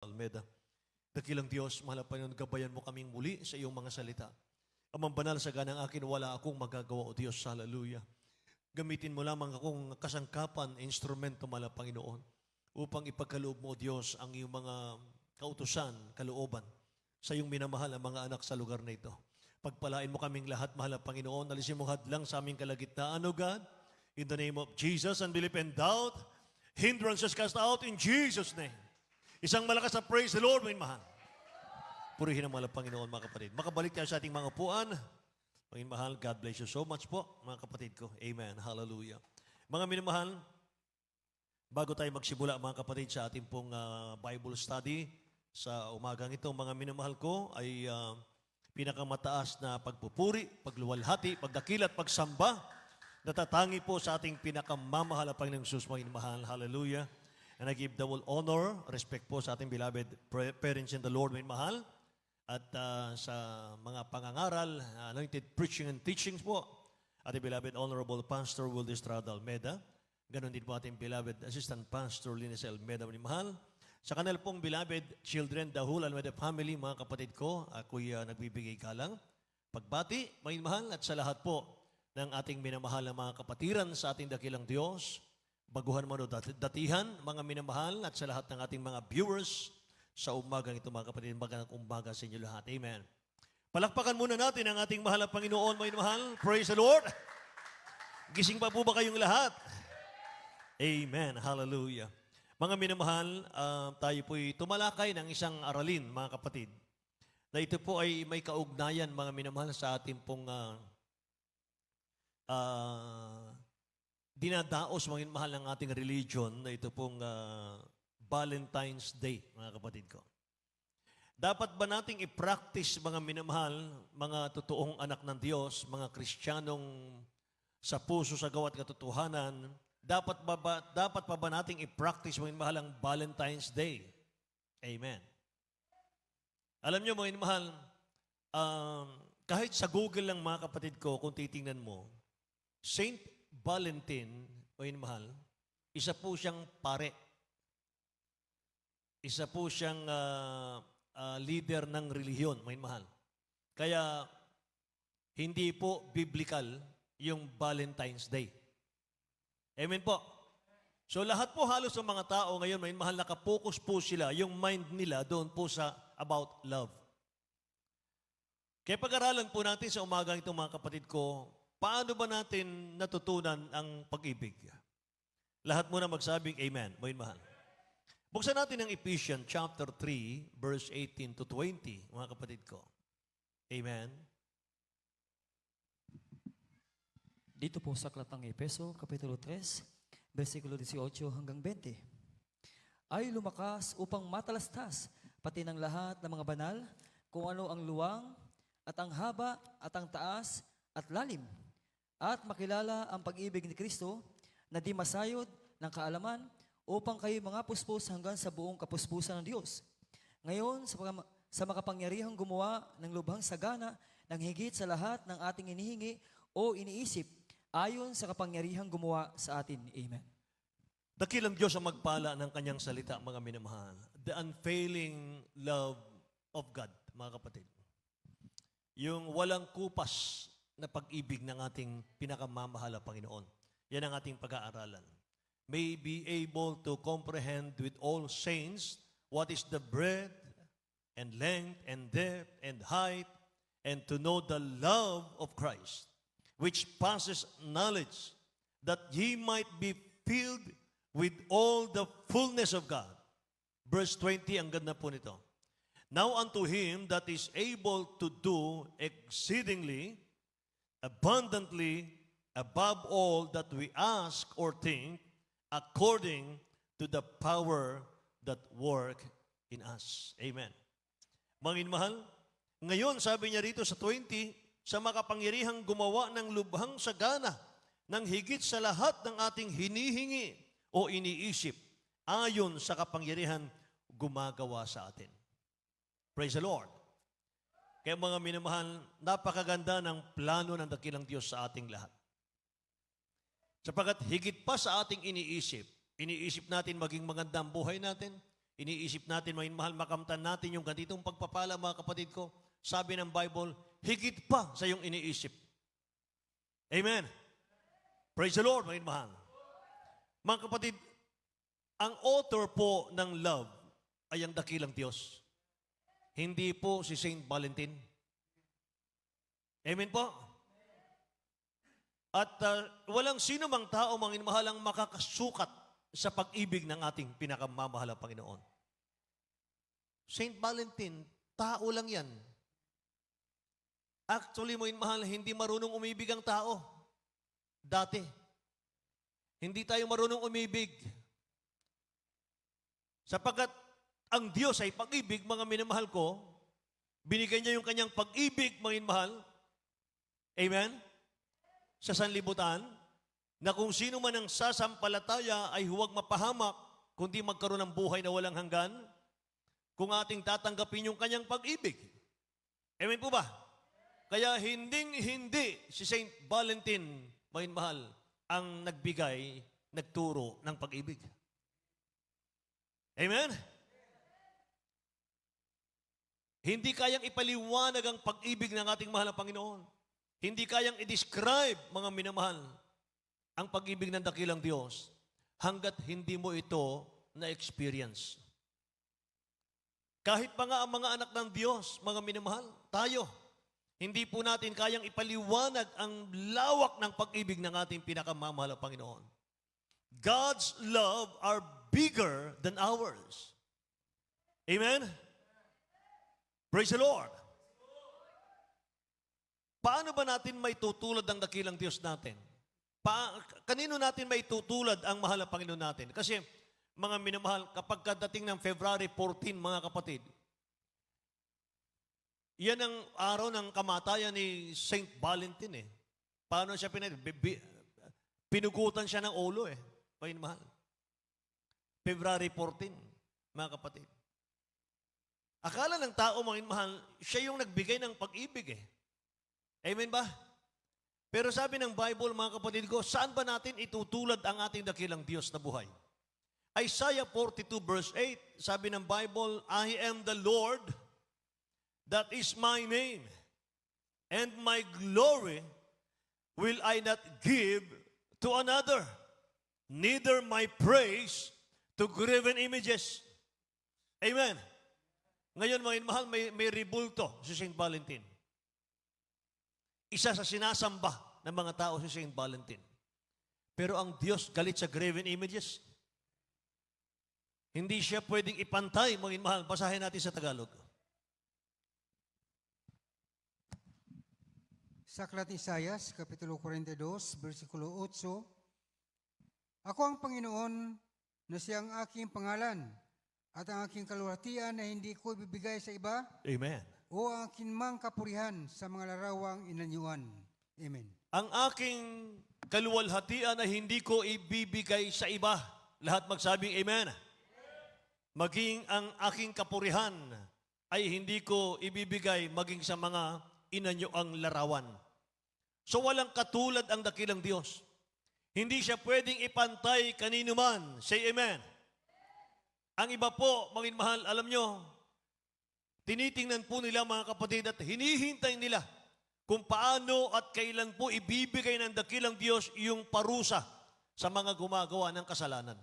Almeda. Dakilang Diyos, mahal na Panginoon, gabayan mo kaming muli sa iyong mga salita. Amang banal sa ganang akin, wala akong magagawa, O Diyos. Hallelujah. Gamitin mo lamang akong kasangkapan, instrumento, mahal na Panginoon, upang ipagkaloob mo, O Diyos, ang iyong mga kautusan, kalooban, sa iyong minamahal ang mga anak sa lugar na ito. Pagpalain mo kaming lahat, mahal na Panginoon. Alisin mo hadlang sa aming kalagitnaan, O God. In the name of Jesus, unbelief and doubt, hindrances cast out in Jesus' name. Isang malakas na praise the Lord, may mahal. Purihin ang mahal na Panginoon, mga kapatid. Makabalik tayo sa ating mga upuan. Panginoon mahal, God bless you so much po, mga kapatid ko. Amen. Hallelujah. Mga minamahal, bago tayo magsimula, mga kapatid, sa ating pong Bible study, sa umagang ito, mga minamahal ko, ay pinakamataas na pagpupuri, pagluwalhati, pagdakilat, pagsamba, natatangi po sa ating pinakamamahal na Panginoong Jesus, mga minamahal. Hallelujah. And I give the whole honor, respect po sa ating beloved parents in the Lord, may mahal. At sa mga pangangaral, anointed preaching and teachings po, ating beloved Honorable Pastor Will Estrada Almeda. Ganon din po ating beloved Assistant Pastor Linus Almeda, may mahal. Sa kanal pong beloved children, the whole Almeda family, mga kapatid ko, ako'y nagbibigay kalang pagbati, may mahal, at sa lahat po ng ating minamahal na mga kapatiran sa ating dakilang Diyos, baguhan mo datihan, mga minamahal, at sa lahat ng ating mga viewers sa umagang ito, mga kapatid, magandang umaga sa inyo lahat. Amen. Palakpakan muna natin ang ating mahal na Panginoon, mga minamahal. Praise the Lord. Gising pa po ba kayong lahat? Amen. Hallelujah. Mga minamahal, tayo po'y tumalakay ng isang aralin, mga kapatid, na ito po ay may kaugnayan, mga minamahal, sa ating pong dinadaos, mga mahal ng ating religion, na ito pong Valentine's Day, mga kapatid ko. Dapat ba nating i-practice, mga minamahal, mga totoong anak ng Diyos, mga Kristiyanong sa puso, sa gawa't katotohanan, dapat pa ba nating i-practice, mga minamahal, ang Valentine's Day? Amen. Alam nyo, mga minamahal, kahit sa Google lang, mga kapatid ko, kung titingnan mo, Saint Valentine, mga minamahal, isa po siyang pare. Isa po siyang leader ng relihiyon, may mahal. Kaya, hindi po biblical yung Valentine's Day. Amen po. So, lahat po halos ng mga tao ngayon, may mahal, nakapokus po sila, yung mind nila doon po sa about love. Kaya pag-aralan po natin sa umagang ito, mga kapatid ko, paano ba natin natutunan ang pag-ibig? Lahat muna magsabing amen, may mahal. Buksan natin ang Ephesians chapter 3, verse 18 to 20, mga kapatid ko. Amen. Dito po sa aklat ng Efeso, Kapitulo 3, versikulo 18 hanggang 20. Ay lumakas upang matalastas, pati ng lahat ng mga banal, kung ano ang luwang, at ang haba, at ang taas, at lalim, at makilala ang pag-ibig ni Kristo, na di masayod ng kaalaman, upang kayo mga puspos hanggang sa buong kapuspusan ng Diyos. Ngayon, sa makapangyarihang gumawa ng lubhang sagana ng higit sa lahat ng ating inihingi o iniisip, ayon sa kapangyarihang gumawa sa atin. Amen. Dakilang Diyos ang magpala ng kanyang salita, mga minamahal. The unfailing love of God, mga kapatid. Yung walang kupas na pag-ibig ng ating pinakamamahal na Panginoon. Yan ang ating pag-aaralan. May be able to comprehend with all saints what is the breadth and length and depth and height, and to know the love of Christ, which passes knowledge, that ye might be filled with all the fullness of God. Verse 20, ang ganda po nito. Now unto him that is able to do exceedingly, abundantly, above all that we ask or think, according to the power that work in us. Amen. Mga mahal, ngayon sabi niya rito sa 20, sa makapangyarihang gumawa ng lubhang sagana ng higit sa lahat ng ating hinihingi o iniisip, ayon sa kapangyarihan gumagawa sa atin. Praise the Lord. Kaya mga minamahal, napakaganda ng plano ng dakilang Diyos sa ating lahat. Sapagat higit pa sa ating iniisip natin maging maganda ang buhay natin, iniisip natin, mga mahal, makamtan natin yung ganitong pagpapala, mga kapatid ko. Sabi ng Bible, higit pa sa yung iniisip. Amen. Praise the Lord, mga mahal. Mga kapatid, ang author po ng love ay ang dakilang Diyos. Hindi po si Saint Valentin. Amen po? At walang sino mang tao, mga mahal, ang makakasukat sa pag-ibig ng ating pinakamamahal na Panginoon. Saint Valentin, tao lang yan. Actually, mga mahal, hindi marunong umibig ang tao. Dati. Hindi tayo marunong umibig. Sapagkat ang Diyos ay pag-ibig, mga minamahal ko, binigay niya yung kanyang pag-ibig, mga mahal. Amen? Sa sanlibutan, na kung sino man ang sasampalataya ay huwag mapahamak, kundi magkaroon ng buhay na walang hanggan, kung ating tatanggapin yung kanyang pag-ibig. Amen po ba? Kaya hinding-hindi si Saint Valentin, mga mahal, ang nagbigay, nagturo ng pag-ibig. Amen? Hindi kayang ipaliwanag ang pag-ibig ng ating mahal na Panginoon. Hindi kayang i-describe, mga minamahal, ang pag-ibig ng dakilang Diyos hanggat hindi mo ito na-experience. Kahit pa nga ang mga anak ng Diyos, mga minamahal, tayo, hindi po natin kayang ipaliwanag ang lawak ng pag-ibig ng ating pinakamamahal na Panginoon. God's love are bigger than ours. Amen? Praise the Lord. Paano ba natin may tutulad ang dakilang Diyos natin? Kanino natin may tutulad ang mahal na Panginoon natin? Kasi, mga minamahal, kapag kadating ng February 14, mga kapatid, yan ang araw ng kamatayan ni Saint Valentin eh. Paano siya pinugutan siya ng ulo eh. Mga minamahal. February 14, mga kapatid. Akala ng tao, mga minamahal, siya yung nagbigay ng pag-ibig eh. Amen ba? Pero sabi ng Bible, mga kapatid ko, saan ba natin itutulad ang ating dakilang Diyos na buhay? Isaiah 42 verse 8, sabi ng Bible, I am the Lord, that is my name, and my glory will I not give to another, neither my praise to graven images. Amen. Ngayon, mga mahal, may ribulto si Saint Valentin. Isa sa sinasamba ng mga tao si Saint Valentin. Pero ang Diyos galit sa graven images. Hindi siya pwedeng ipantay, mga mahal. Basahin natin sa Tagalog. Sa Aklat ni Isaias, Kapitulo 42, versikulo 8, Ako ang Panginoon na siyang aking pangalan at ang aking kaluwalhatian na hindi ko ibibigay sa iba Amen. o ang aking mang kapurihan sa mga larawang inanyuan. Amen. Ang aking kaluwalhatian na hindi ko ibibigay sa iba. Lahat magsabing Amen. Maging ang aking kapurihan ay hindi ko ibibigay maging sa mga inanyuang larawan. So walang katulad ang dakilang Diyos. Hindi siya pwedeng ipantay kanino man. Say Amen. Ang iba po, mga mahal, alam nyo, tinitingnan po nila, mga kapatid, at hinihintay nila kung paano at kailan po ibibigay ng dakilang Diyos yung parusa sa mga gumagawa ng kasalanan.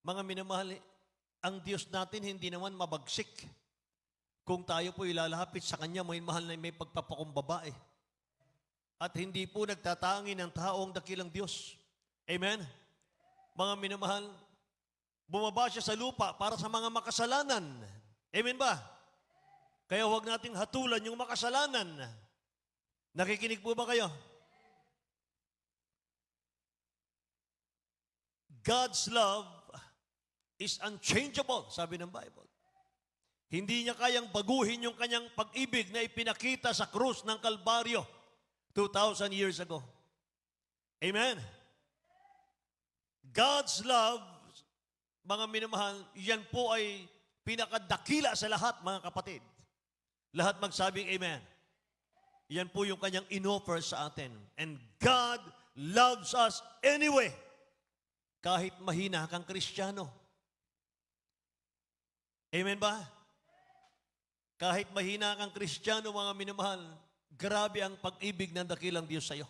Mga minamahal, ang Diyos natin hindi naman mabagsik. Kung tayo po ilalapit sa Kanya, may mahal na may pagpapakumbaba eh. At hindi po nagtatangi ng taong dakilang Diyos. Amen? Mga minamahal, bumaba siya sa lupa para sa mga makasalanan. Amen ba? Kaya huwag nating hatulan yung makasalanan. Nakikinig po ba kayo? God's love is unchangeable, sabi ng Bible. Hindi niya kayang baguhin yung kanyang pag-ibig na ipinakita sa krus ng Kalbaryo 2,000 years ago. Amen? God's love, mga minamahal, yan po ay pinakadakila sa lahat, mga kapatid. Lahat magsabing Amen. Yan po yung kanyang inoffer sa atin. And God loves us anyway. Kahit mahina kang Kristiyano. Amen ba? Kahit mahina kang Kristiyano, mga minamahal, grabe ang pag-ibig ng dakilang Diyos sa iyo.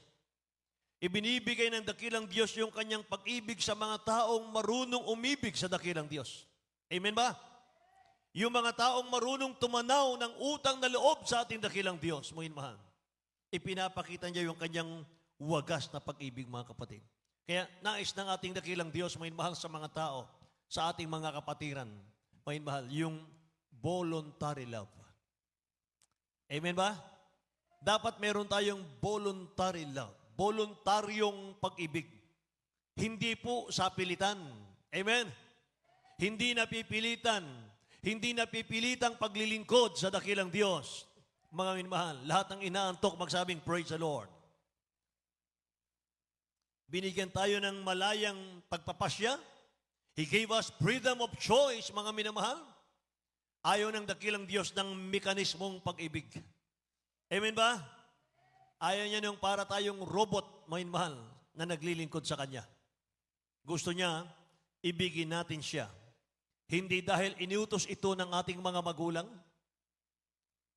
Ibinibigay ng dakilang Diyos yung kanyang pag-ibig sa mga taong marunong umibig sa dakilang Diyos. Amen ba? Yung mga taong marunong tumanaw ng utang na loob sa ating dakilang Diyos, mga minamahal, ipinapakita niya yung kanyang wagas na pag-ibig, mga kapatid. Kaya nais ng ating dakilang Diyos, mga minamahal, sa mga tao, sa ating mga kapatiran, mga minamahal, yung voluntary love. Amen ba? Dapat meron tayong voluntary love. Voluntaryong pag-ibig. Hindi po sa pilitan. Amen? Hindi napipilitan. Hindi napipilitang paglilingkod sa dakilang Diyos. Mga minamahal, lahat ng inaantok magsabing, praise the Lord. Binigyan tayo ng malayang pagpapasya. He gave us freedom of choice, mga minamahal. Ayaw ng dakilang Diyos ng mekanismong pag-ibig. Amen ba? Ayaw niya nung para tayong robot, mga minamahal, na naglilingkod sa Kanya. Gusto niya, ibigin natin siya. Hindi dahil inutos ito ng ating mga magulang.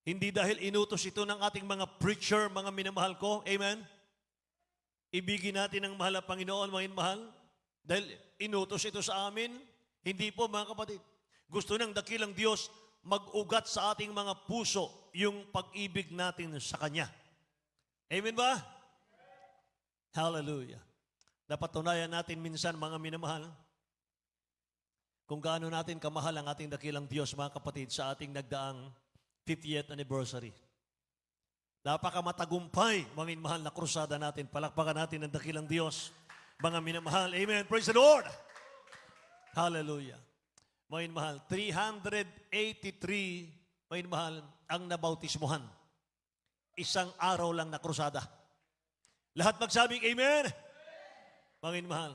Hindi dahil inutos ito ng ating mga preacher, mga minamahal ko. Amen? Ibigin natin ang mahal na Panginoon, mga minamahal. Dahil inutos ito sa amin. Hindi po, mga kapatid. Gusto ng dakilang Diyos mag-ugat sa ating mga puso yung pag-ibig natin sa Kanya. Amen ba? Hallelujah. Napatunayan natin minsan, mga minamahal, kung gaano natin kamahal ang ating dakilang Diyos, mga kapatid, sa ating nagdaang 50th anniversary. Napakamatagumpay, mga minamahal, na krusada natin. Palakpakan natin ang dakilang Diyos, mga minamahal. Amen. Praise the Lord. Hallelujah. Mga minamahal, 383, mga minamahal, ang nabautismuhan. Isang araw lang na krusada. Lahat magsabing amen. Mga minamahal.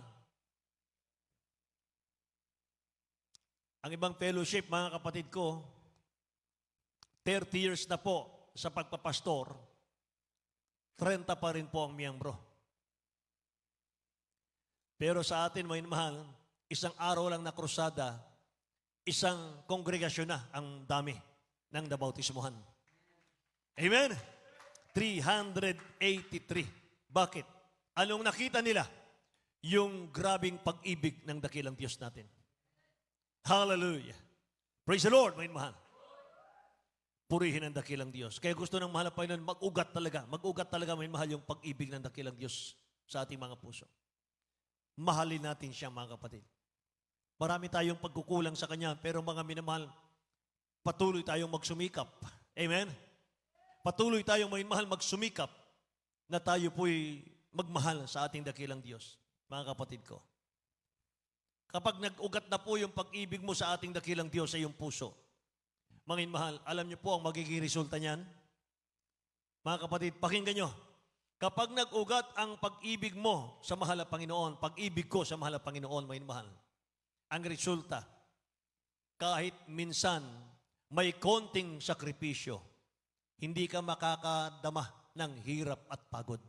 Ang ibang fellowship, mga kapatid ko, 30 years na po sa pagpapastor, 30 pa rin po ang miyembro. Pero sa atin, mga minamahal, isang araw lang na krusada, isang kongregasyon na ang dami ng nabautismuhan. Amen? 383. Bakit? Anong nakita nila? Yung grabing pag-ibig ng dakilang Diyos natin. Hallelujah. Praise the Lord, mga mahal. Purihin ang dakilang Diyos. Kaya gusto ng mahal na Panginoon, mag-ugat talaga, mga mahal, yung pag-ibig ng dakilang Diyos sa ating mga puso. Mahalin natin siya, mga kapatid. Marami tayong pagkukulang sa Kanya, pero mga minamahal, patuloy tayong magsumikap. Amen? Patuloy tayong mahal magsumikap na tayo po'y magmahal sa ating dakilang Diyos, mga kapatid ko. Kapag nag-ugat na po yung pag-ibig mo sa ating dakilang Diyos sa iyong puso, mga minamahal, alam niyo po ang magiging resulta niyan? Mga kapatid, pakinggan niyo. Kapag nag-ugat ang pag-ibig mo sa mahal na Panginoon, pag-ibig ko sa mahal na Panginoon, mga minamahal, ang resulta, kahit minsan may konting sakripisyo, hindi ka makakadama ng hirap at pagod.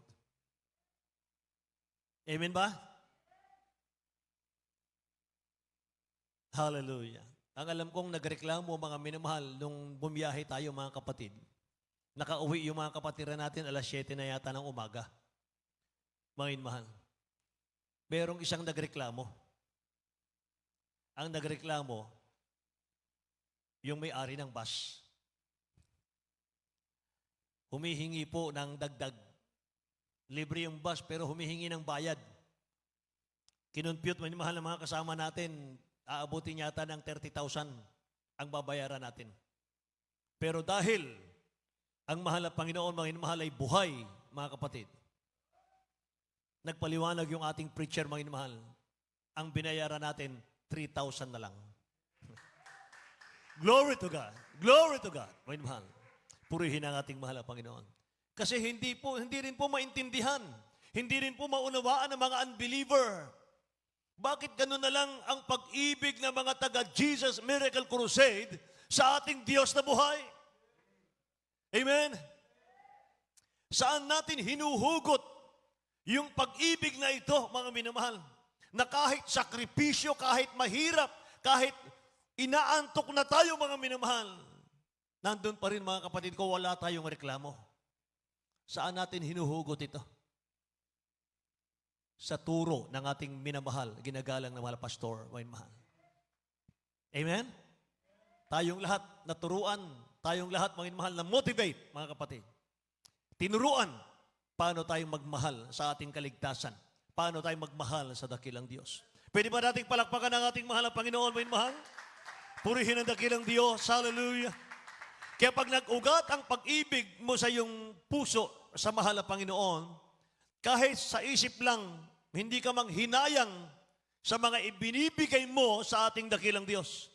Amen ba? Hallelujah. Ang alam kong nagreklamo, mga minamahal, nung bumiyahe tayo, mga kapatid, nakauwi yung mga kapatiran natin alas 7 na yata ng umaga. Mga minamahal. Merong isang nagreklamo. Ang nagreklamo, yung may-ari ng bus. Humihingi po ng dagdag. Libre yung bus pero humihingi ng bayad. Kinonpute man yung mahal ng mga kasama natin, aabutin yata ng 30,000 ang babayaran natin. Pero dahil ang mahal na Panginoon, mga mahal ay buhay, mga kapatid, nagpaliwanag yung ating preacher, mga mahal, ang binayaran natin, 3,000 na lang. Glory to God. Glory to God. Mga mahal. Purihin ang ating mahal na Panginoon. Kasi hindi rin po maintindihan. Hindi rin po maunawaan ng mga unbeliever. Bakit gano'n na lang ang pag-ibig ng mga taga-Jesus Miracle Crusade sa ating Diyos na buhay? Amen? Saan natin hinuhugot yung pag-ibig na ito, mga minamahal, na kahit sakripisyo, kahit mahirap, kahit inaantok na tayo mga minamahal, nandun pa rin mga kapatid ko, wala tayong reklamo. Saan natin hinuhugot ito? Sa turo ng ating minamahal, ginagalang na mahal pastor, mga mahal. Amen? Tayong lahat naturuan, tayong lahat mga mahal na motivate, mga kapatid. Tinuruan paano tayong magmahal sa ating kaligtasan. Paano tayong magmahal sa dakilang Diyos. Pwede ba nating palakpakan ang ating mahal na Panginoon, mga mahal? Purihin ang dakilang Diyos. Hallelujah. Kaya pag nag-ugat ang pag-ibig mo sa iyong puso sa mahal na Panginoon, kahit sa isip lang, hindi ka mang hinayang sa mga ibinibigay mo sa ating dakilang Diyos.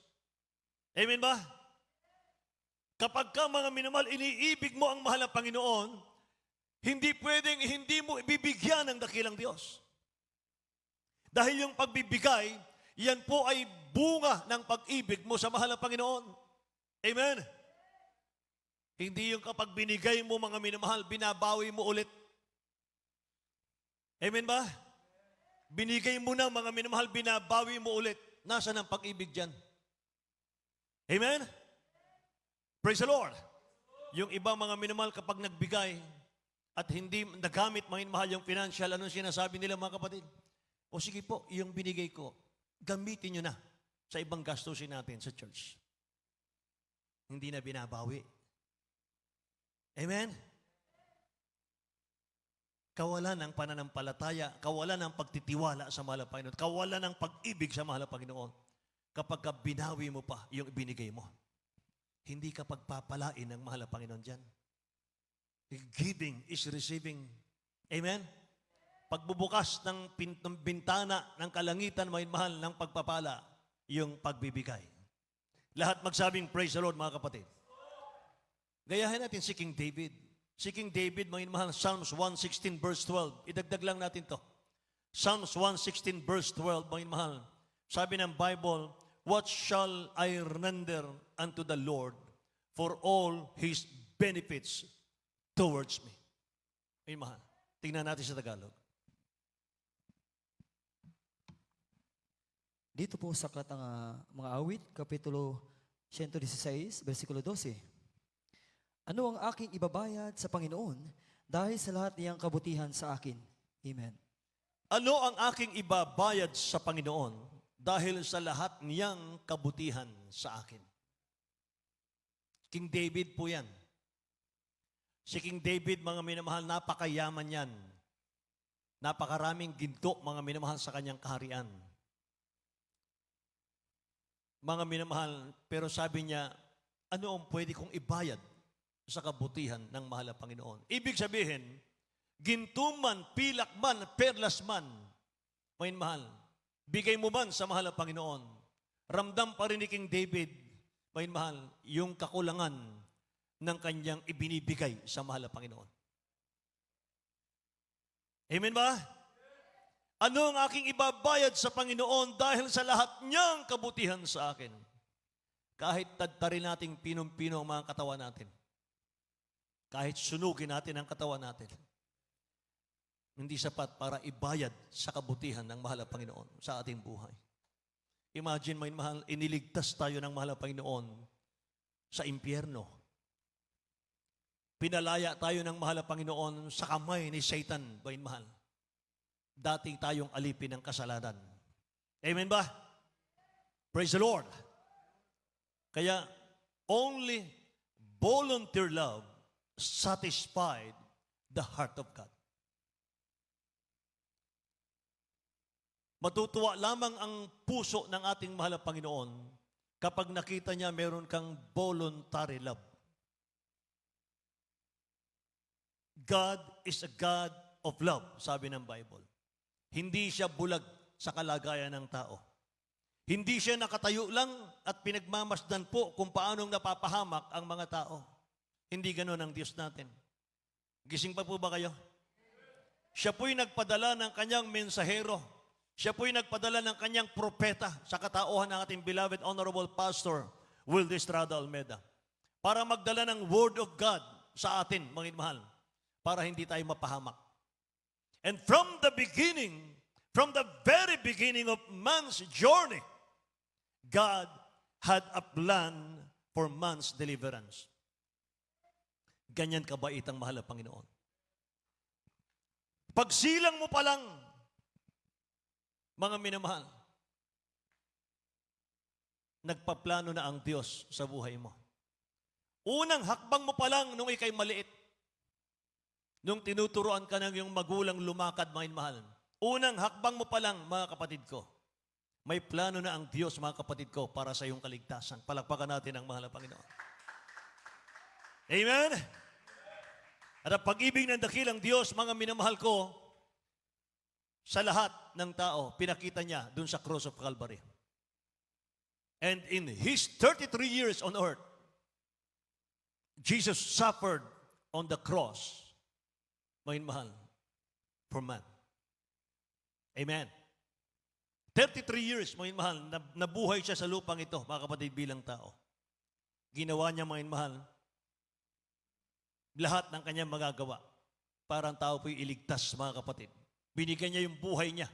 Amen ba? Kapag ka mga minamahal, iniibig mo ang mahal na Panginoon, hindi pwedeng hindi mo ibibigyan ng dakilang Diyos. Dahil yung pagbibigay, yan po ay bunga ng pag-ibig mo sa mahal na Panginoon. Amen? Hindi yung kapag binigay mo mga minamahal, binabawi mo ulit. Amen ba? Binigay mo na mga minamahal, binabawi mo ulit. Nasaan ang pag-ibig dyan? Amen? Praise the Lord. Yung ibang mga minamahal kapag nagbigay at hindi nagamit mga minamahal yung financial, anong sinasabi nila mga kapatid? O sige po, yung binigay ko, gamitin nyo na sa ibang gastusin natin sa church. Hindi na binabawi. Amen? Kawalan ng pananampalataya, kawalan ng pagtitiwala sa mahal na Panginoon, kawalan ng pag-ibig sa mahal na Panginoon. Kapag ka binawi mo pa yung ibinigay mo, hindi ka pagpapalain ng mahal na Panginoon dyan. Giving is receiving. Amen? Pagbubukas ng bintana ng kalangitan, mahal ng pagpapala, yung pagbibigay. Lahat magsabing, praise the Lord, mga kapatid. Gayahin natin si King David. Si King David, mga mahal, Psalms 116 verse 12. Idagdag lang natin to. Psalms 116 verse 12, mga mahal. Sabi ng Bible, what shall I render unto the Lord for all His benefits towards me? Mga mahal. Tingnan natin sa Tagalog. Dito po sa aklat ng mga awit, Kapitulo 116, versikulo 12. Ano ang aking ibabayad sa Panginoon dahil sa lahat niyang kabutihan sa akin? Amen. Ano ang aking ibabayad sa Panginoon dahil sa lahat niyang kabutihan sa akin? King David po yan. Si King David, mga minamahal, napakayaman yan. Napakaraming ginto, mga minamahal, sa kanyang kaharian. Mga minamahal, pero sabi niya, ano ang pwede kong ibayad sa kabutihan ng mahal na Panginoon? Ibig sabihin, ginto man, pilak man, perlas man, mga minamahal, bigay mo man sa mahal na Panginoon, ramdam pa rin ni King David, mga minamahal, yung kakulangan ng kanyang ibinibigay sa mahal na Panginoon. Amen ba? Ano ang aking ibabayad sa Panginoon dahil sa lahat niyang kabutihan sa akin? Kahit tadtarin nating pinong-pino ang mga katawan natin. Kahit sunugin natin ang katawan natin. Hindi sapat para ibayad sa kabutihan ng mahal na Panginoon sa ating buhay. Imagine, may mahal, iniligtas tayo ng mahal na Panginoon sa impyerno. Pinalaya tayo ng mahal na Panginoon sa kamay ni Satan, may mahal. Dati tayong alipin ng kasalanan. Amen ba? Praise the Lord. Kaya, only volunteer love satisfied the heart of God. Matutuwa lamang ang puso ng ating mahal na Panginoon kapag nakita niya meron kang voluntary love. God is a God of love, sabi ng Bible. Hindi siya bulag sa kalagayan ng tao. Hindi siya nakatayo lang at pinagmamasdan po kung paanong napapahamak ang mga tao. Hindi ganoon ang Diyos natin. Gising pa po ba kayo? Siya po'y nagpadala ng kanyang mensahero. Siya po'y nagpadala ng kanyang propeta sa katauhan ng ating beloved Honorable Pastor Will Estrada Almeda para magdala ng Word of God sa atin, mga mahal, para hindi tayo mapahamak. And from the beginning, from the very beginning of man's journey, God had a plan for man's deliverance. Ganyan kabait ang mahal na Panginoon. Pagsilang mo pa lang, mga minamahal, nagpaplano na ang Diyos sa buhay mo. Unang hakbang mo pa lang nung ikay maliit, nung tinuturoan ka ng iyong magulang lumakad, mga mahal. Unang hakbang mo pa lang, mga kapatid ko, may plano na ang Diyos, mga kapatid ko, para sa iyong kaligtasan. Palakpakan natin ang mahal na Panginoon. Amen? At ang pag-ibig ng dakilang Diyos, mga minamahal ko, sa lahat ng tao, pinakita niya dun sa cross of Calvary. And in His 33 years on earth, Jesus suffered on the cross, mga minamahal, for man. Amen. 33 years, mga minamahal, nabuhay siya sa lupang ito, mga kapatid, bilang tao. Ginawa niya, mga minamahal, lahat ng kanyang magagawa para ang tao po'y iligtas, mga kapatid. Binigyan niya yung buhay niya.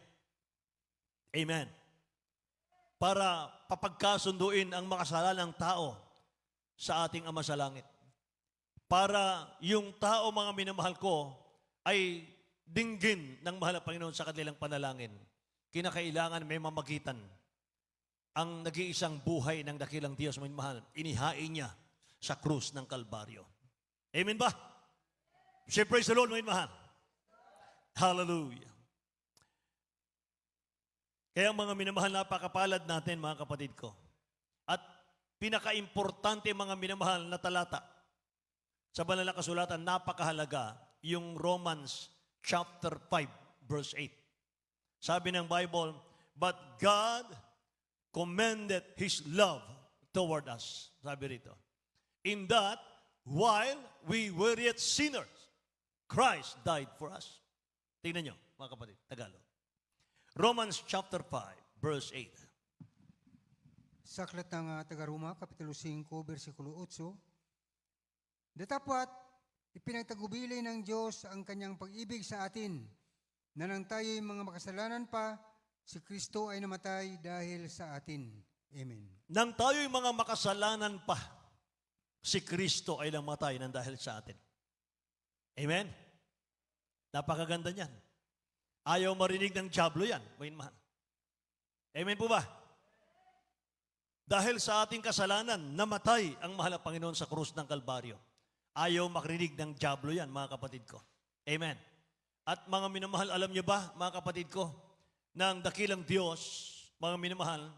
Amen. Para papagkasunduin ang makasalanang tao sa ating Ama sa Langit. Para yung tao, mga minamahal ko, ay dinggin ng mahal na Panginoon sa kanilang panalangin. Kinakailangan may mamagitan. Ang nag-iisang buhay ng dakilang Diyos, mga minamahal, inihain niya sa krus ng Kalbaryo. Amen ba? Say praise the Lord, mga minamahal. Hallelujah. Kaya mga minamahal, napakapalad natin, mga kapatid ko. At pinaka-importante, mga minamahal, na talata sa banal na kasulatan, napakahalaga, yung Romans chapter 5, verse 8. Sabi ng Bible, but God commended His love toward us. Sabi rito, in that, while we were yet sinners, Christ died for us. Tingnan nyo, mga kapatid, Tagalog. Romans chapter 5, verse 8. Sa aklat ng Taga-Roma, Kapitulo 5, versikulo 8, datapwat, ipinagtagubili ng Diyos ang kanyang pag-ibig sa atin, na nang tayo'y mga makasalanan pa, si Kristo ay namatay dahil sa atin. Amen. Nang tayo'y mga makasalanan pa, si Kristo ay namatay nang dahil sa atin. Amen? Napakaganda niyan. Ayaw marinig ng dyablo yan, mga mahal. Amen po ba? Dahil sa ating kasalanan, namatay ang mahal na Panginoon sa krus ng Kalbaryo. Ayaw makrinig ng dyablo yan, mga kapatid ko. Amen. At mga minamahal, alam niyo ba, mga kapatid ko, ng dakilang Diyos, mga minamahal,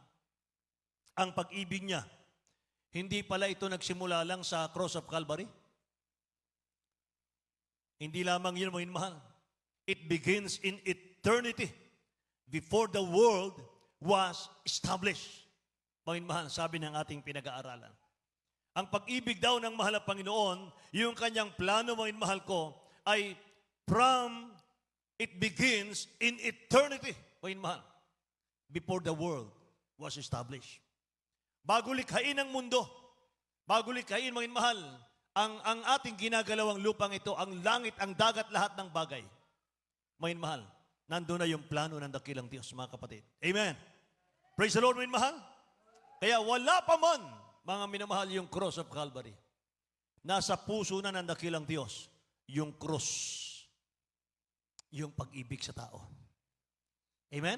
ang pag-ibig niya, hindi pala ito nagsimula lang sa cross of Calvary. Hindi lamang yun, mga minamahal. It begins in eternity before the world was established. Mga minamahal, sabi ng ating pinag-aaralan. Ang pag-ibig daw ng mahal na Panginoon, yung kanyang plano, mga minamahal ko, ay from it begins in eternity, mga minamahal, before the world was established. Bago likhain ang mundo, bago likhain, mga minamahal, ang ating ginagalawang lupang ito, ang langit, ang dagat, lahat ng bagay, mga minamahal, nandun na yung plano ng dakilang Diyos, mga kapatid. Amen. Praise the Lord, mga minamahal. Kaya wala pa man, mga minamahal, yung cross of Calvary. Nasa puso na ng dakilang Diyos, yung cross, yung pag-ibig sa tao. Amen?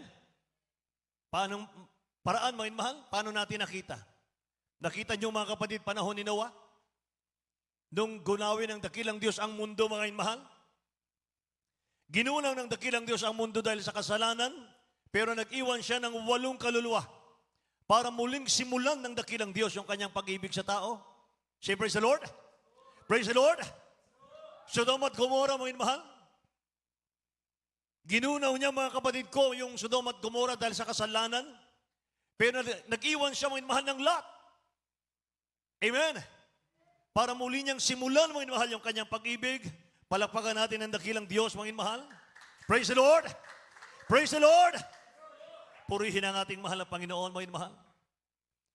Paraan, mga minamahal, paano natin nakita? Nakita niyo, mga kapatid, panahon ni Noah? Nung gunawin ng dakilang Diyos ang mundo, mga minamahal? Ginunaw ng dakilang Diyos ang mundo dahil sa kasalanan, pero nag-iwan siya ng 8 kaluluwa para muling simulan ng dakilang Diyos yung kanyang pag-ibig sa tao. Say, praise the Lord. Praise the Lord. Sodom at Gomorrah, mga minamahal. Ginunaw niya, mga kapatid ko, yung Sodom at Gomorrah dahil sa kasalanan, pero nag-iwan siya, mga minamahal, ng Lot. Amen. Para muli niyang simulan, mga minamahal, yung kanyang pag-ibig. Palakpakan natin ang dakilang Diyos, mga minamahal. Praise the Lord! Praise the Lord! Purihin ang ating mahal na Panginoon, mga minamahal.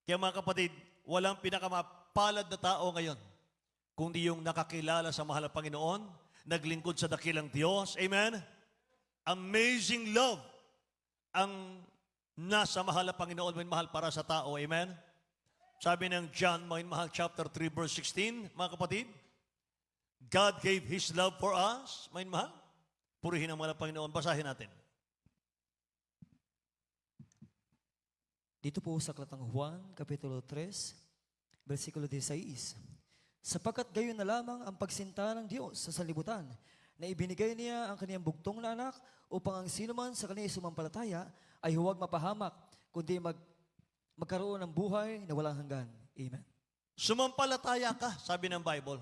Kaya mga kapatid, walang pinakamapalad na tao ngayon, kundi yung nakakilala sa mahal na Panginoon, naglingkod sa dakilang Diyos. Amen? Amazing love ang nasa mahal na Panginoon, mga minamahal, para sa tao. Amen? Sabi ng John, mga mahal, chapter 3, verse 16, mga kapatid, God gave His love for us, mga mahal. Purihin ang mga Panginoon. Basahin natin. Dito po sa Aklatang Juan, Kapitulo 3, versikulo 16. Sapagkat gayon na lamang ang pagsinta ng Diyos sa sanlibutan, na ibinigay niya ang kaniyang bugtong na anak upang ang sino man sa kaniya sumampalataya ay huwag mapahamak, kundi magkaroon ng buhay na walang hanggan. Amen. Sumampalataya ka, sabi ng Bible.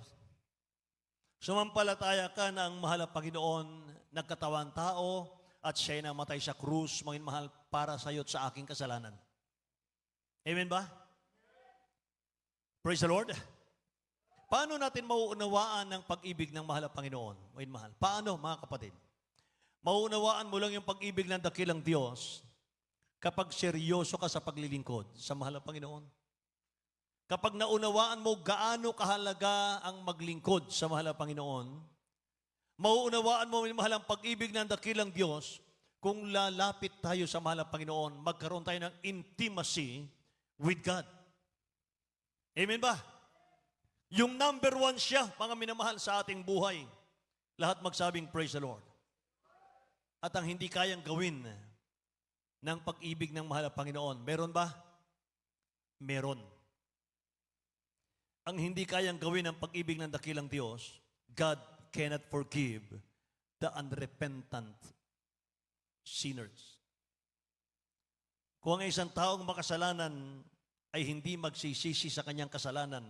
Sumampalataya ka na ang mahal na Panginoon, nagkatawan tao, at siya'y namatay sa krus, mga mahal, para sa iyo at sa aking kasalanan. Amen ba? Praise the Lord. Paano natin mauunawaan ang pag-ibig ng mahal na Panginoon? Mga mahal. Paano, mga kapatid? Mauunawaan mo lang yung pag-ibig ng dakilang Diyos kapag seryoso ka sa paglilingkod sa mahal na Panginoon. Kapag naunawaan mo gaano kahalaga ang maglingkod sa mahal na Panginoon, mauunawaan mo yung mahal ang pag-ibig ng dakilang Diyos kung lalapit tayo sa mahal na Panginoon, magkaroon tayo ng intimacy with God. Amen ba? Yung number one siya, mga minamahal sa ating buhay. Lahat magsabing praise the Lord. At ang hindi kayang gawin ng pag-ibig ng mahal na Panginoon, meron ba? Meron. Ang hindi kayang gawin ng pag-ibig ng dakilang Diyos, God cannot forgive the unrepentant sinners. Kung ang isang taong makasalanan ay hindi magsisisi sa kanyang kasalanan,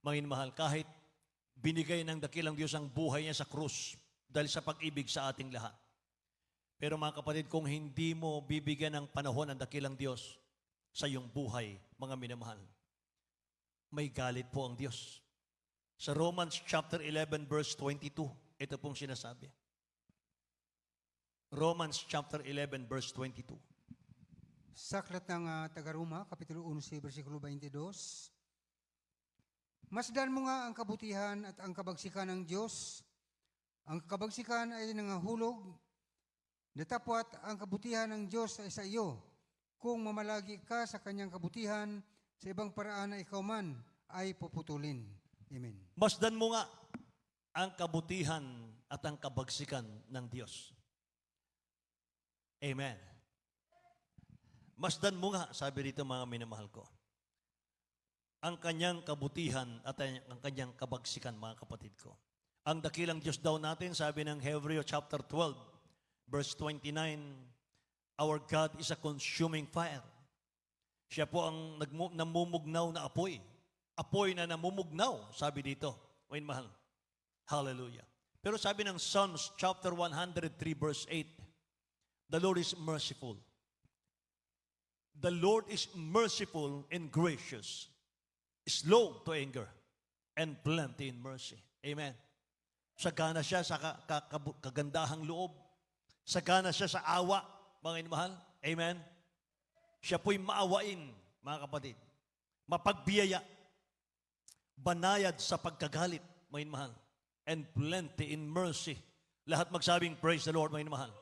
mga mahal, kahit binigay ng dakilang Diyos ang buhay niya sa krus dahil sa pag-ibig sa ating lahat. Pero mga kapatid, kung hindi mo bibigyan ng panahon ang dakilang Diyos sa iyong buhay, mga minamahal, may galit po ang Diyos. Sa Romans chapter 11 verse 22, ito pong sinasabi. Romans chapter 11 verse 22. Sa aklat ng Taga-Roma, Kapitulo 11, versikulo 22, masdan mo nga ang kabutihan at ang kabagsikan ng Diyos. Ang kabagsikan ay nangahulog, datapwat ang kabutihan ng Diyos ay sa iyo. Kung mamalagi ka sa kanyang kabutihan, sa ibang paraan na ikaw man ay puputulin. Amen. Masdan mo nga ang kabutihan at ang kabagsikan ng Diyos. Amen. Masdan mo nga, sabi rito mga minamahal ko, ang kanyang kabutihan at ang kanyang kabagsikan, mga kapatid ko. Ang dakilang Diyos daw natin, sabi ng Hebreo chapter 12, verse 29, our God is a consuming fire. Siya po ang namumugnaw na apoy. Apoy na namumugnaw, sabi dito. Ngayon mahal. Hallelujah. Pero sabi ng Psalms chapter 103, verse 8, the Lord is merciful. The Lord is merciful and gracious, slow to anger, and plenty in mercy. Amen. Sagana siya sa kagandahang loob. Sagana siya sa awa, mga inmahal. Amen. Siya po'y maawain, mga kapatid. Mapagbiyaya. Banayad sa pagkagalit, mga inmahal. And plenty in mercy. Lahat magsabing praise the Lord, mga inmahal.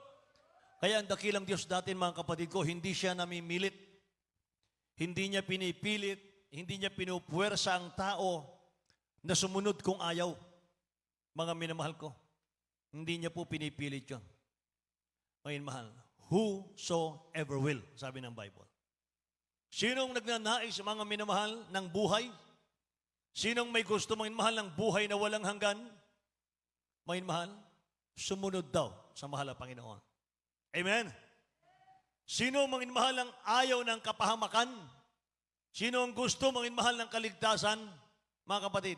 Kaya ang dakilang Diyos natin, mga kapatid ko, hindi siya namimilit. Hindi niya pinipilit. Hindi niya pinupuwersa ang tao na sumunod kung ayaw. Mga minamahal ko, hindi niya po pinipilit yun. Ngayon mahal, whosoever will, sabi ng Bible. Sinong nagnanais, mga minamahal, ng buhay? Sinong may gusto, mga minamahal, ng buhay na walang hanggan? Mga minamahal, sumunod daw sa mahal na Panginoon. Amen? Sino, mga minamahal, ang ayaw ng kapahamakan? Sino ang gusto, mga minamahal, ng kaligtasan? Mga kapatid,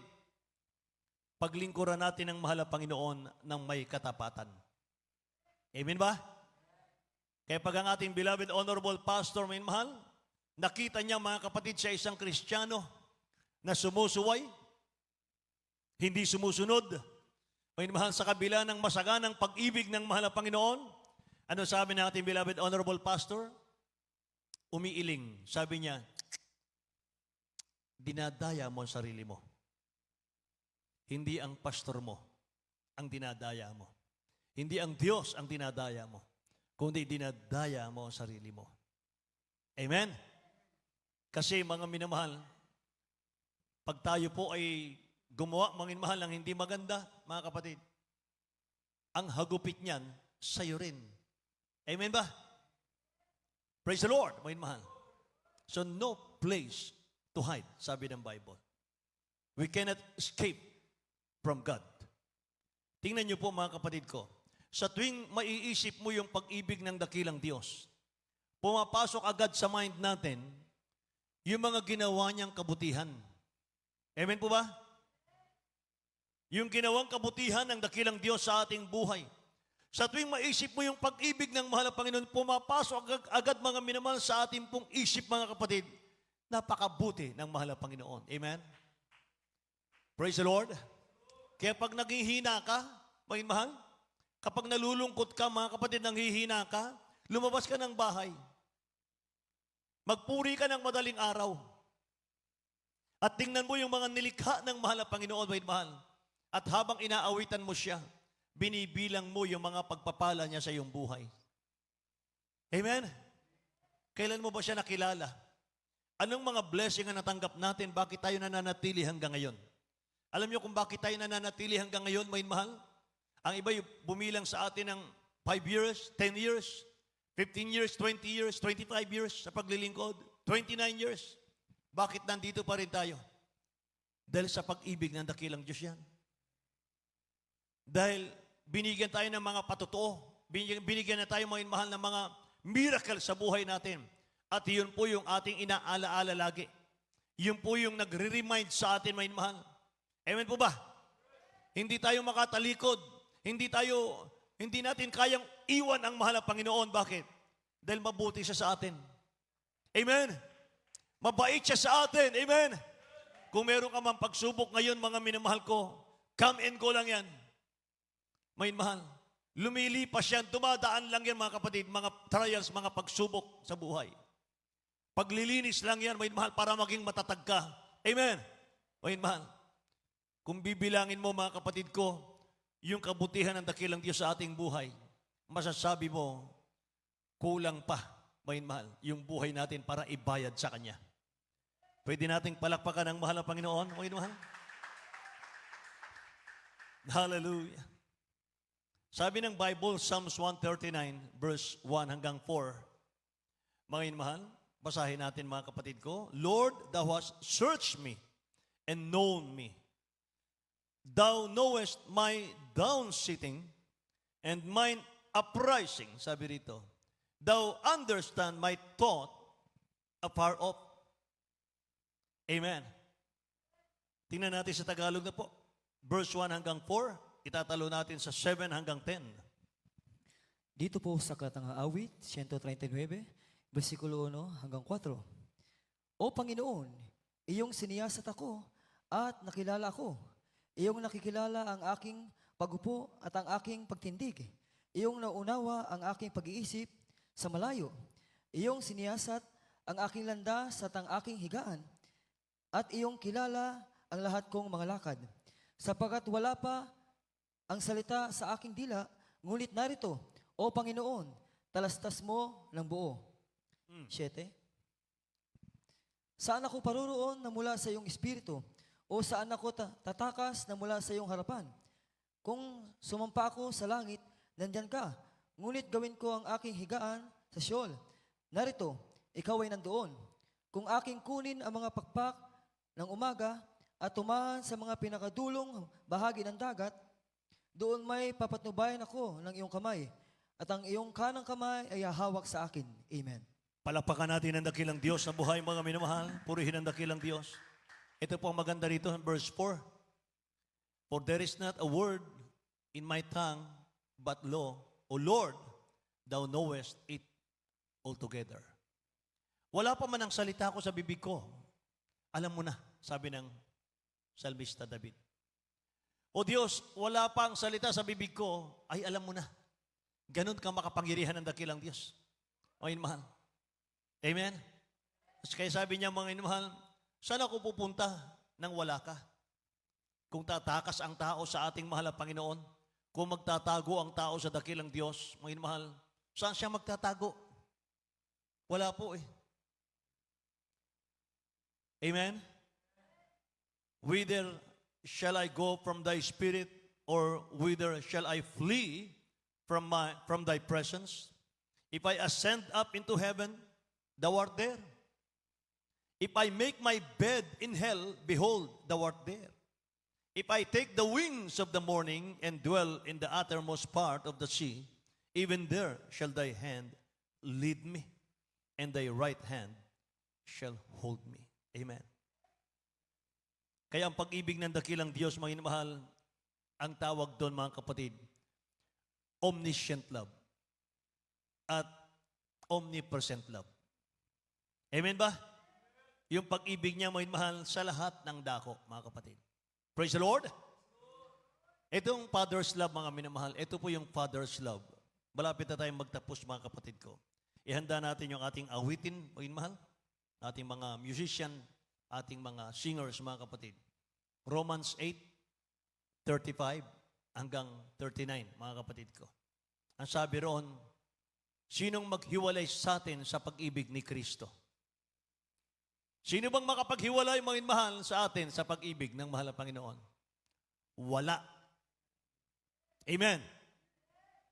paglingkuran natin ang mahal na Panginoon ng may katapatan. Amen ba? Kaya pag ang ating beloved honorable pastor, may mahal, nakita niya mga kapatid sa isang Kristiyano na sumusuway, hindi sumusunod, may mahal sa kabila ng masaganang pag-ibig ng mahal na Panginoon, ano sabi ng ating beloved honorable pastor? Umiiling. Sabi niya, dinadaya mo ang sarili mo. Hindi ang pastor mo ang dinadaya mo. Hindi ang Diyos ang dinadaya mo. Kundi dinadaya mo ang sarili mo. Amen? Kasi mga minamahal, pag tayo po ay gumawa, mga minamahal, ng hindi maganda, mga kapatid, ang hagupit niyan, sa'yo rin. Amen ba? Praise the Lord, mga minamahal. So no place to hide, sabi ng Bible. We cannot escape from God. Tingnan niyo po mga kapatid ko, sa tuwing maiisip mo yung pag-ibig ng dakilang Diyos, pumapasok agad sa mind natin yung mga ginawa niyang kabutihan. Amen po ba? Yung ginawang kabutihan ng dakilang Diyos sa ating buhay. Sa tuwing maisip mo yung pag-ibig ng mahal na Panginoon, pumapasok agad mga minamahal sa ating pong isip mga kapatid, napakabuti ng mahal na Panginoon. Amen? Praise the Lord. Kaya pag naghihina ka, mga mahal, kapag nalulungkot ka, mga kapatid, nanghihina ka, lumabas ka ng bahay. Magpuri ka ng madaling araw. At tingnan mo yung mga nilikha ng mahal na Panginoon, mga mahal. At habang inaawitan mo siya, binibilang mo yung mga pagpapala niya sa iyong buhay. Amen? Kailan mo ba siya nakilala? Anong mga blessing ang natanggap natin? Bakit tayo nananatili hanggang ngayon? Alam niyo kung bakit tayo nananatili hanggang ngayon, mga mahal? Ang iba yung bumilang sa atin ng 5 years, 10 years, 15 years, 20 years, 25 years sa paglilingkod, 29 years. Bakit nandito pa rin tayo? Dahil sa pag-ibig ng dakilang Diyos yan. Dahil binigyan tayo ng mga patotoo, binigyan na tayo mga mahal ng mga miracle sa buhay natin. At yun po yung ating inaalaala lagi. Yun po yung nagre-remind sa atin, mga mahal. Amen po ba? Hindi tayo makatalikod. Hindi natin kayang iwan ang mahal na Panginoon. Bakit? Dahil mabuti siya sa atin. Amen? Mabait siya sa atin. Amen? Kung meron ka mang pagsubok ngayon, mga minamahal ko, come and go lang yan. May mahal. Lumilipas yan. Dumadaan lang yan, mga kapatid. Mga trials, mga pagsubok sa buhay. Paglilinis lang yan, may mahal, para maging matatag ka. Amen? May mahal. Kung bibilangin mo, mga kapatid ko, yung kabutihan ng dakilang Diyos sa ating buhay, masasabi mo, kulang pa, may mahal, yung buhay natin para ibayad sa Kanya. Pwede nating palakpakan ang mahal na Panginoon, may mahal? Hallelujah. Sabi ng Bible, Psalms 139, verse 1 hanggang 4, mga mahal, basahin natin mga kapatid ko, Lord, Thou hast searched me and known me. Thou knowest my down-sitting and mine uprising, sabi rito. Thou understand my thought afar off. Amen. Tingnan natin sa Tagalog na po. Verse 1 hanggang 4, itatalo natin sa 7 hanggang 10. Dito po sa Katang Awit, 139, versikulo 1 hanggang 4. O Panginoon, iyong siniyasat ako at nakilala ako. Iyong nakikilala ang aking pagupo at ang aking pagtindig. Iyong naunawa ang aking pag-iisip sa malayo. Iyong siniyasat ang aking landas at ang aking higaan. At iyong kilala ang lahat kong mga lakad. Sapagat wala pa ang salita sa aking dila, ngunit narito, O Panginoon, talastas mo ng buo. 7. Saan ako paroroon na mula sa iyong espiritu? O saan ako tatakas na mula sa iyong harapan? Kung sumampa ako sa langit, nandyan ka. Ngunit gawin ko ang aking higaan sa Sheol. Narito, ikaw ay nandoon. Kung aking kunin ang mga pakpak ng umaga at tumahan sa mga pinakadulong bahagi ng dagat, doon may papatnubayan ako ng iyong kamay at ang iyong kanang kamay ay hahawak sa akin. Amen. Palakpakan natin ang dakilang Diyos sa buhay, mga minamahal. Purihin ang dakilang Diyos. Ito po ang maganda rito in verse 4. For there is not a word in my tongue, but lo, O Lord, Thou knowest it altogether. Wala pa man ang salita ko sa bibig ko. Alam mo na, sabi ng Salmista David. O Diyos, wala pa ang salita sa bibig ko, ay alam mo na. Ganun ka makapangyarihan ng dakilang Diyos. Mga inmahal. Amen? Kaya sabi niya, mga inmahal, saan ako pupunta nang wala ka? Kung tatakas ang tao sa ating mahal na Panginoon, kung magtatago ang tao sa dakilang Diyos, mga mahal, saan siya magtatago? Wala po eh. Amen? Whither shall I go from thy spirit, or whither shall I flee from thy presence? If I ascend up into heaven, thou art there. If I make my bed in hell, behold, thou art there. If I take the wings of the morning and dwell in the uttermost part of the sea, even there shall thy hand lead me, and thy right hand shall hold me. Amen. Kaya ang pag-ibig ng dakilang Diyos, mga inamahal, ang tawag doon, mga kapatid, omniscient love at omnipresent love. Amen ba? Yung pag-ibig niya, mga inamahal, sa lahat ng dako, mga kapatid. Praise the Lord. Itong Father's love, mga minamahal, ito po yung Father's love. Malapit na tayong magtapos, mga kapatid ko. Ihanda natin yung ating awitin, mga minamahal, ating mga musician, ating mga singers, mga kapatid. Romans 8:35 hanggang 39, mga kapatid ko. Ang sabi roon, sinong maghiwalay sa atin sa pag-ibig ni Kristo? Sino bang makapaghiwalay, mga inmahal, sa atin sa pag-ibig ng mahal na Panginoon? Wala. Amen.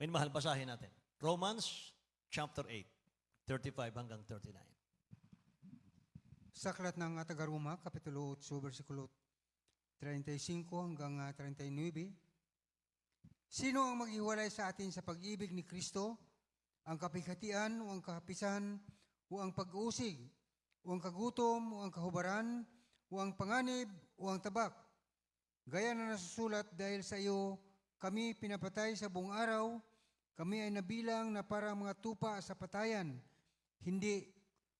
Mga inmahal, basahin natin. Romans chapter 8:35 hanggang 39. Sa aklat ng Tagaruma, Kapitulo 8, versikulo 35 hanggang 39. Sino ang maghiwalay sa atin sa pag-ibig ni Kristo? Ang kapighatian o ang kahapisan o ang pag-uusig o ang kagutom o ang kahubaran o ang panganib o ang tabak? Gaya na nasusulat, dahil sa iyo kami pinapatay sa buong araw, kami ay nabilang na parang mga tupa sa patayan. Hindi,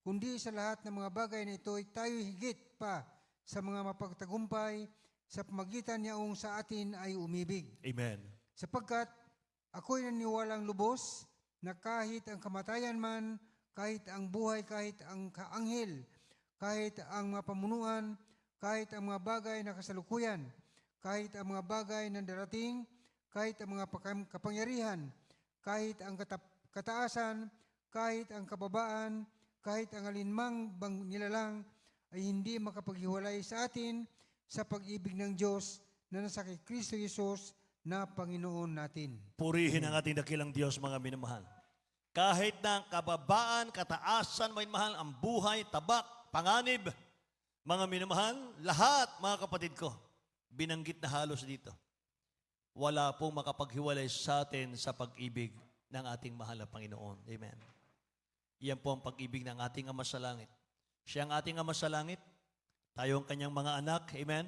kundi sa lahat ng mga bagay na ito ay tayo higit pa sa mga mapagtagumpay sa pamagitan niyaong sa atin ay umibig. Amen. Sapagkat ako'y naniwalang lubos na kahit ang kamatayan man, kahit ang buhay, kahit ang kaanghel, kahit ang mga pamunuan, kahit ang mga bagay na kasalukuyan, kahit ang mga bagay na darating, kahit ang mga kapangyarihan, kahit ang kataasan, kahit ang kababaan, kahit ang alinmang nilalang, ay hindi makapaghiwalay sa atin sa pag-ibig ng Diyos na nasa kay Kristo Jesus na Panginoon natin. Purihin ang ating dakilang Diyos, mga minamahal. Kahit na kababaan, kataasan, mga minamahal, ang buhay, tabak, panganib, mga minamahal, lahat, mga kapatid ko, binanggit na halos dito. Wala pong makapaghiwalay sa atin sa pag-ibig ng ating mahal na Panginoon. Amen. Iyan po ang pag-ibig ng ating Ama sa Langit. Siya ang ating Ama sa Langit. Tayo ang kanyang mga anak. Amen.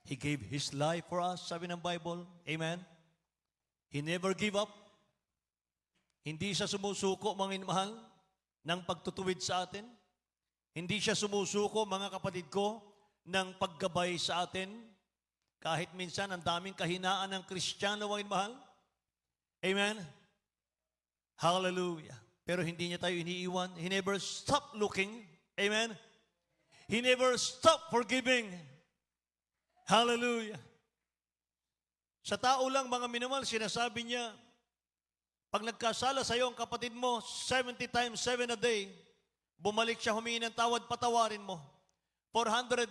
He gave His life for us, sabi ng Bible. Amen. He never give up. Hindi siya sumusuko, mga inmahal, ng pagtutuwid sa atin. Hindi siya sumusuko, mga kapatid ko, ng paggabay sa atin. Kahit minsan ang daming kahinaan ng Kristiyano, mga inmahal. Amen. Hallelujah. Pero hindi niya tayo iniiwan. He never stopped looking. Amen. He never stopped forgiving. Hallelujah. Sa tao lang, mga minamahal, sinasabi niya, pag nagkasala sa iyo ang kapatid mo, 70 times 7 a day, bumalik siya humingi ng tawad, patawarin mo. 490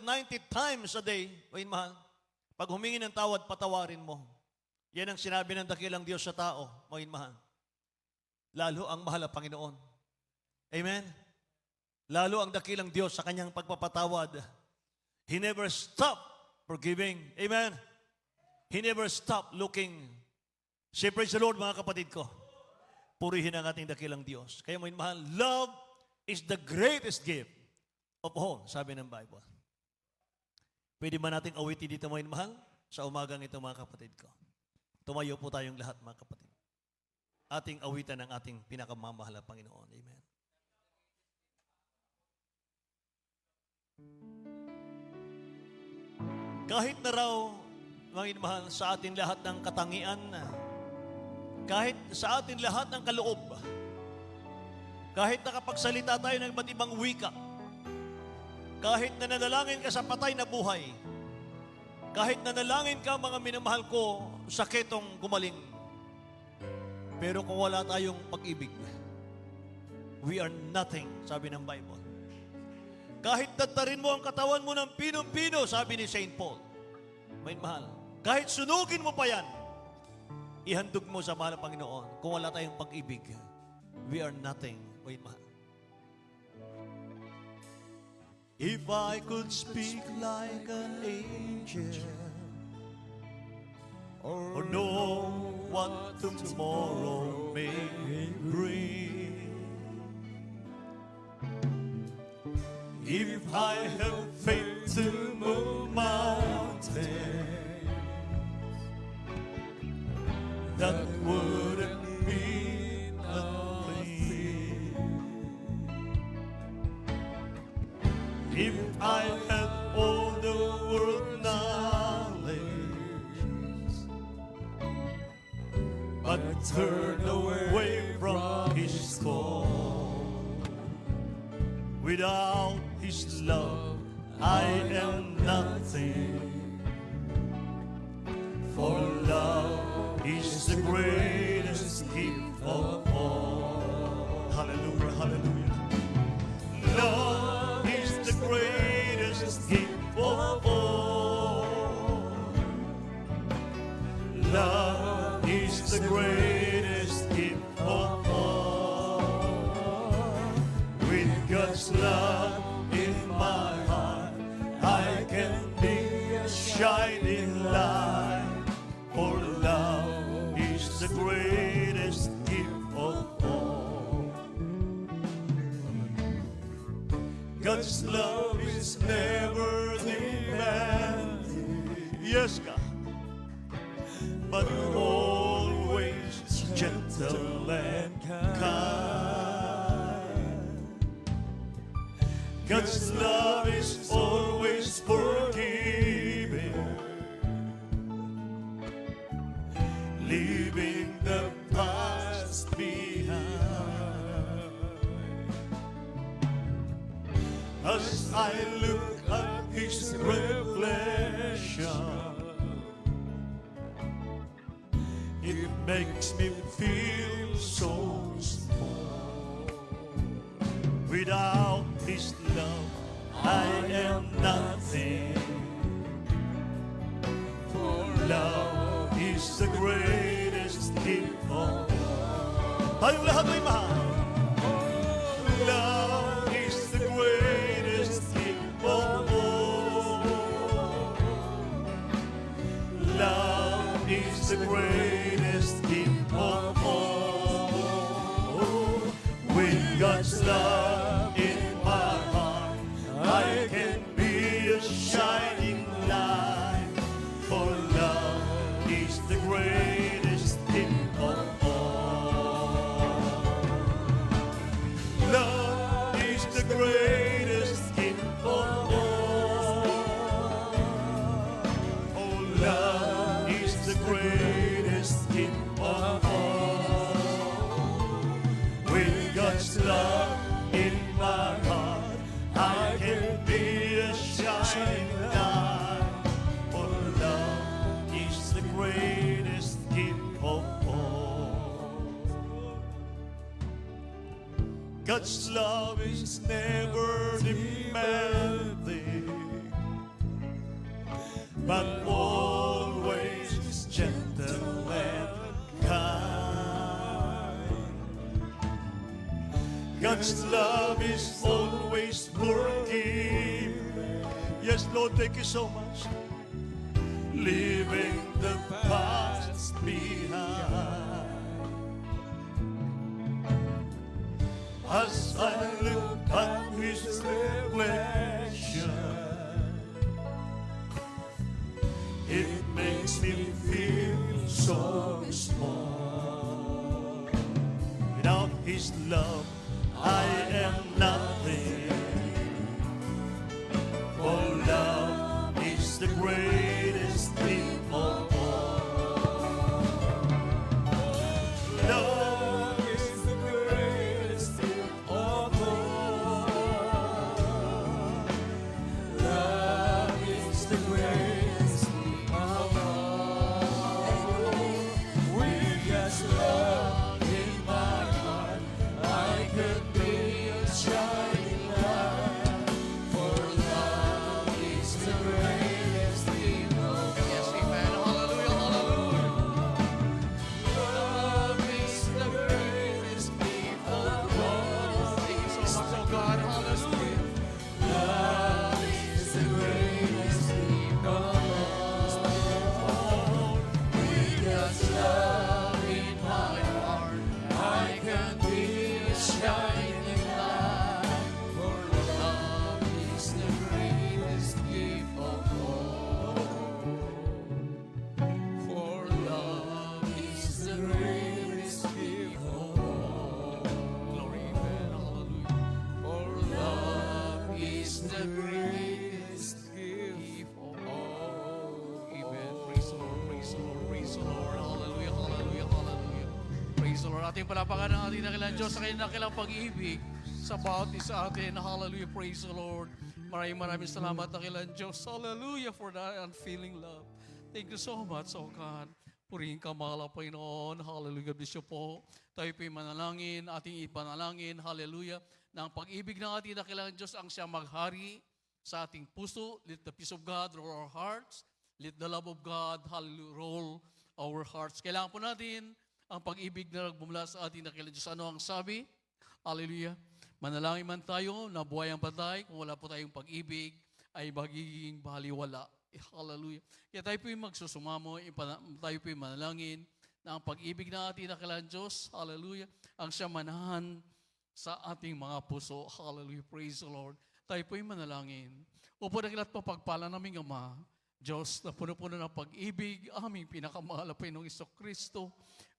times a day, mahal, pag humingi ng tawad, patawarin mo. Yan ang sinabi ng dakilang Diyos sa tao, mahal. Lalo ang mahal na Panginoon. Amen? Lalo ang dakilang Diyos sa kanyang pagpapatawad. He never stopped forgiving. Amen? He never stopped looking. Say, praise the Lord, mga kapatid ko. Purihin ang ating dakilang Diyos. Kaya mga mahal, love is the greatest gift of all, sabi ng Bible. Pwede ba nating awitin dito, mga mahal? Sa umagang ito, mga kapatid ko. Tumayo po tayong lahat, mga kapatid. Ating awitan ng ating pinakamamahal na Panginoon. Amen. Kahit na raw, mga mahal, sa atin lahat ng katangian, kahit sa atin lahat ng kaloob, kahit nakapagsalita tayo ng iba't ibang wika, kahit nananalangin ka sa patay na buhay, kahit nanalangin ka, mga minamahal ko, sakitong gumaling, pero kung wala tayong pag-ibig, we are nothing, sabi ng Bible. Kahit tatarin mo ang katawan mo ng pinong-pino, sabi ni Saint Paul. May mahal. Kahit sunugin mo pa yan, ihandog mo sa mahal ng Panginoon. Kung wala tayong pag-ibig, we are nothing. Wait, mahal. If I could speak like an angel, or know what tomorrow may bring, if I have faith to move mountains, that wouldn't be nothing. If I had all the world knowledge, but turn away from His call, without His love, I am nothing. For love is the greatest gift of all. Hallelujah, hallelujah. Love is the greatest gift of all. Love is the greatest gift of all. With God's love in my heart, I can be a shining light. For love is the greatest gift of all. God's love is never demanding, yes, God, but always gentle and kind. God's love is always forgiving, leaving the past behind. As I look at His reflection, it makes me feel so small. Without His love, I am nothing. For love is the greatest gift of all. Tayong lahat ay mahal. Love is the greatest gift of all. Love is the greatest gift of all. With God's love in my heart, I can be a shining light. For love is the greatest gift of all. Love is the greatest gift of all. Oh, love is the greatest gift of all. With God's love in my heart, I can be a shining light. For love is the greatest gift of all. God's love is never demanding, but always gentle and kind. God's love is always forgiving. Yes, Lord, thank you so much. Leaving the past behind. As I look at His reflection, it makes me feel so small. Without His love, I am nothing. For love is the greatest thing of all. Love is the greatest thing of all. Love is the greatest thing of all. With God's love in my heart, I could be a shining light. Ating palapakan ng ating dakilang Diyos sa kanyang dakilang pag-ibig sa bawat isa atin. Hallelujah, praise the Lord. Maraming salamat dakilang Diyos. Hallelujah for that unfailing love. Thank you so much, oh God. Purihin ka, mahal na Panginoon. Hallelujah, bless you po. Tayo po'y manalangin, ating ipanalangin. Hallelujah. Na ang pag-ibig ng ating dakilang Diyos ang siya maghari sa ating puso. Let the peace of God rule our hearts. Let the love of God, hallelujah, roll our hearts. Kailangan po natin ang pag-ibig na nagbumula sa ating dakilang Diyos. Ano ang sabi? Hallelujah. Manalangin man tayo, nabuhay ang patay, kung wala po tayong pag-ibig, ay magiging baliwala. Hallelujah. Kaya tayo po yung magsusumamo, tayo po yung manalangin na ang pag-ibig na ating dakilang Diyos, hallelujah, ang siya manahan sa ating mga puso. Hallelujah. Praise the Lord. Tayo po yung manalangin. Upo dakilat po pagpala naming Ama, Diyos na puno-puno ng pag-ibig, aming pinakamahal na Panginoong Kristo.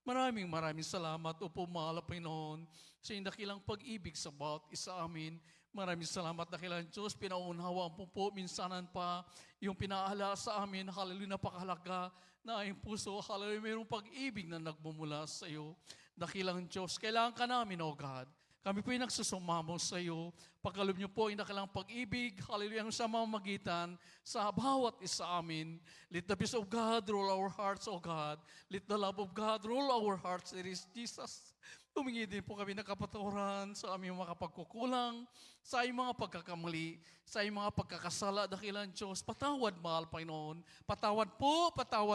Maraming salamat, Opo, mahal na Panginoon, sa iyong dakilang pag-ibig sa bawat isa amin. Maraming salamat, dakilang Diyos, pinauunhawaan po, minsanan pa, yung pinaala sa amin, hallelujah, napakahalaga na ang puso, hallelujah, mayroong pag-ibig na nagmumula sa iyo. Dakilang Diyos, kailangan ka namin, O God. Kami po yung nagsusumamo sa iyo. Pagkalob niyo po yung nakilang pag-ibig, hallelujah, ang sa mamamagitan sa bawat isa amin. Let the peace of God rule our hearts, O God. Let the love of God rule our hearts. It is Jesus. Humingi din po kami ng kapatawaran sa aming mga pagkukulang, sa aming mga pagkakamali, sa aming mga pagkakasala, dakilang Diyos. Patawad, mahal Panginoon. Patawad,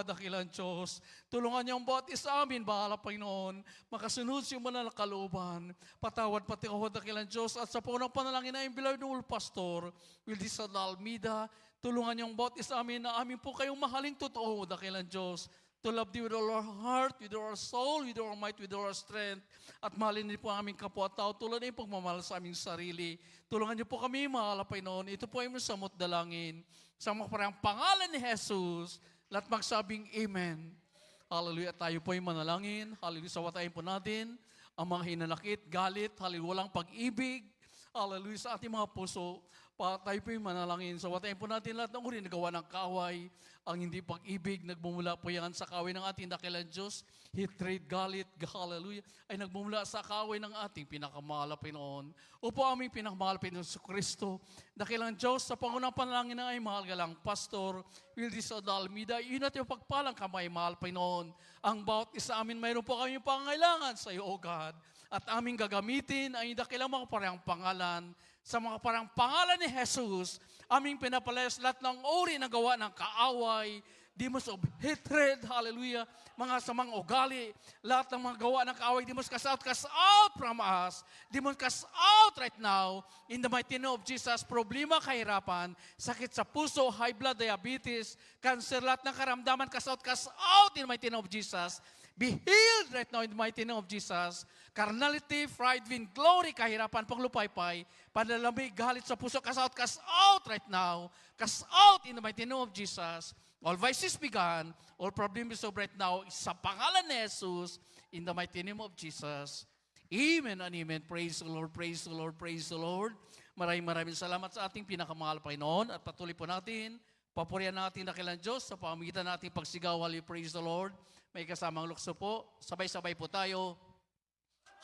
dakilang Diyos. Tulungan niyo ang bawat isa amin, mahal Panginoon. Makasunod sa iyong manal na kalooban. Patawad, dakilang Diyos. At sa punong panalangin na beloved ng pastor, Wildy Almeida, tulungan niyo ang bawat isa amin na amin po kayong mahaling totoo, dakilang Diyos. To love thee with all our heart, with all our soul, with all our might, with all our strength. At mahalin niyo po ang aming kapwa-tao, tulad na yung pagmamahal sa aming sarili. Tulungan niyo po kami, mahal na Panginoon. Ito po ay samot dalangin. Sa mga parang pangalan ni Jesus, lahat magsabing Amen. Hallelujah. Tayo po ay manalangin. Hallelujah. Sawatayin po natin ang mga hinanakit, galit, hallelujah, walang pag-ibig. Hallelujah. Sa ating mga puso, tayo po yung manalangin. Sawatayin po natin lahat ng uri na gawa ng kaaway, ang hindi pag-ibig, nagmumula po yan sa kaaway ng ating dakilang Diyos. Hatred, galit, hallelujah, ay nagmumula sa kaaway ng ating pinakamahal na Panginoon. Upo aming pinakamahal na Panginoon sa Kristo. Dakilang Diyos, sa pangunang panalangin na ay mahal galang Pastor Wildy Almeida, yun natin yung pagpalang kamay, mahal Panginoon. Ang bawat isa amin, mayroon po kami pangailangan sa iyo, O God. At aming gagamitin ay dakilang mga parang pangalan, sa mga parang pangalan ni Jesus, aming pinapalayas lahat ng uri na gawa ng kaaway, demons of hatred, hallelujah, mga samang ugali, lahat ng mga gawa ng kaaway, demons cast out from us, demons cast out right now, in the mighty name of Jesus. Problema, kahirapan, sakit sa puso, high blood, diabetes, cancer, lahat ng karamdaman, cast out in the mighty name of Jesus. Be healed right now in the mighty name of Jesus. Carnality, pride, vain glory, kahirapan, panglupaypay, panlalamig, galit sa puso, cast out right now. Cast out in the mighty name of Jesus. All vices began, all problems solved right now, sa pangalan ni Jesus, in the mighty name of Jesus. Amen and amen. Praise the Lord, praise the Lord, praise the Lord. Maraming salamat sa ating pinakamahal Panginoon at patuloy po natin, papurihan natin dakilang Diyos sa pamamagitan natin pagsigaw, hallelujah, praise the Lord. May kasamang lukso po. Sabay-sabay po tayo.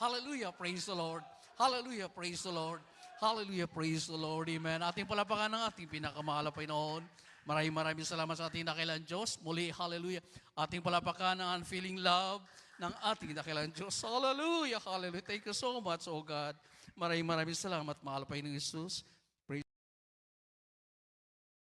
Hallelujah, praise the Lord. Hallelujah, praise the Lord. Hallelujah, praise the Lord. Amen. Ating palapakan ng ating pinakamahal na Panginoon. Maraming salamat sa ating dakilang Diyos. Muli, hallelujah. Ating palapakan ng unfailing love ng ating dakilang Diyos. Hallelujah, hallelujah. Thank you so much, O God. Maraming salamat, mahal Panginoong Jesus.